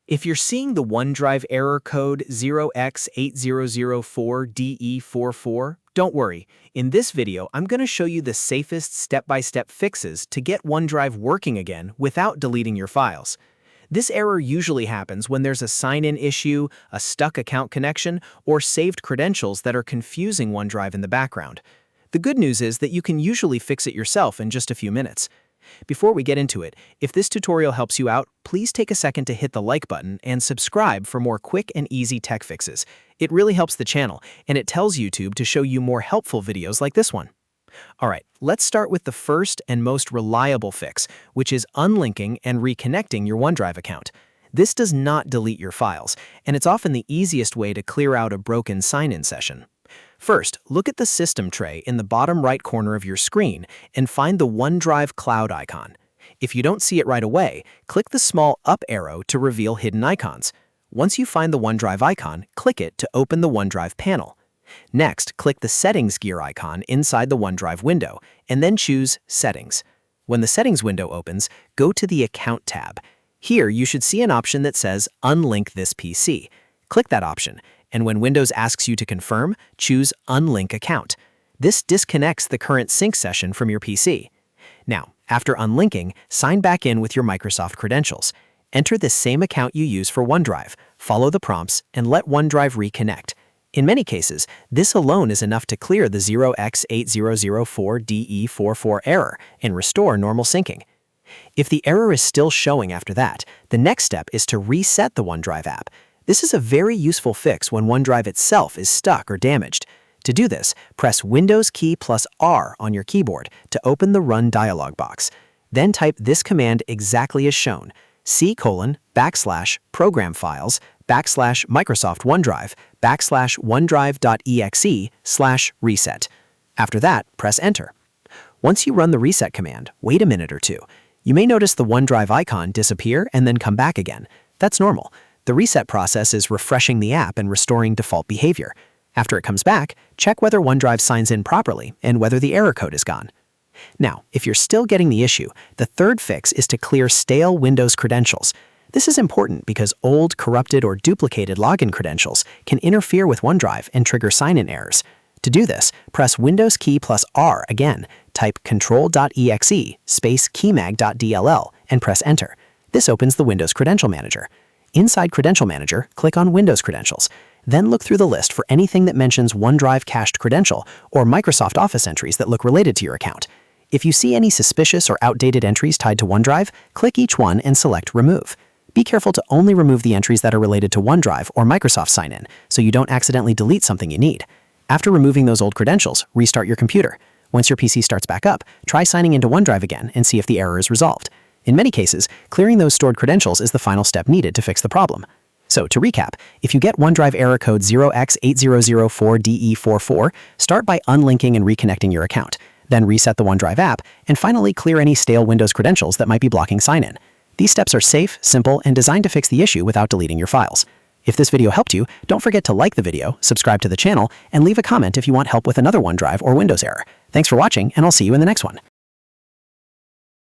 If you're seeing the OneDrive error code 0X8004De44, don't worry. In this video, I'm going to show you the safest step-by-step fixes to get OneDrive working again without deleting your files. This error usually happens when there's a sign-in issue, a stuck account connection, or saved credentials that are confusing OneDrive in the background. The good news is that you can usually fix it yourself in just a few minutes. Before we get into it, if this tutorial helps you out, please take a second to hit the like button and subscribe for more quick and easy tech fixes. It really helps the channel, and it tells YouTube to show you more helpful videos like this one. Alright, let's start with the first and most reliable fix, which is unlinking and reconnecting your OneDrive account. This does not delete your files, and it's often the easiest way to clear out a broken sign-in session. First, look at the system tray in the bottom right corner of your screen and find the OneDrive cloud icon. If you don't see it right away, click the small up arrow to reveal hidden icons. Once you find the OneDrive icon, click it to open the OneDrive panel. Next, click the Settings gear icon inside the OneDrive window, and then choose Settings. When the Settings window opens, go to the Account tab. Here, you should see an option that says Unlink this PC. Click that option, and when Windows asks you to confirm, choose Unlink Account. This disconnects the current sync session from your PC. Now, after unlinking, sign back in with your Microsoft credentials. Enter the same account you use for OneDrive, follow the prompts, and let OneDrive reconnect. In many cases, this alone is enough to clear the 0X8004De44 error and restore normal syncing. If the error is still showing after that, the next step is to reset the OneDrive app. This is a very useful fix when OneDrive itself is stuck or damaged. To do this, press Windows key plus R on your keyboard to open the Run dialog box. Then type this command exactly as shown: C:\program files \Microsoft OneDrive \OneDrive.exe/reset. After that, press Enter. Once you run the reset command, wait a minute or two. You may notice the OneDrive icon disappear and then come back again. That's normal. The reset process is refreshing the app and restoring default behavior. After it comes back, check whether OneDrive signs in properly and whether the error code is gone. Now, if you're still getting the issue, the third fix is to clear stale Windows credentials. This is important because old, corrupted, or duplicated login credentials can interfere with OneDrive and trigger sign-in errors. To do this, press Windows key plus R again, type control.exe space keymag.dll, and press Enter. This opens the Windows Credential Manager. Inside Credential Manager, click on Windows Credentials. Then look through the list for anything that mentions OneDrive cached credential or Microsoft Office entries that look related to your account. If you see any suspicious or outdated entries tied to OneDrive, click each one and select Remove. Be careful to only remove the entries that are related to OneDrive or Microsoft sign-in, so you don't accidentally delete something you need. After removing those old credentials, restart your computer. Once your PC starts back up, try signing into OneDrive again and see if the error is resolved. In many cases, clearing those stored credentials is the final step needed to fix the problem. So, to recap, if you get OneDrive error code 0X8004De44, start by unlinking and reconnecting your account. Then reset the OneDrive app, and finally clear any stale Windows credentials that might be blocking sign-in. These steps are safe, simple, and designed to fix the issue without deleting your files. If this video helped you, don't forget to like the video, subscribe to the channel, and leave a comment if you want help with another OneDrive or Windows error. Thanks for watching, and I'll see you in the next one.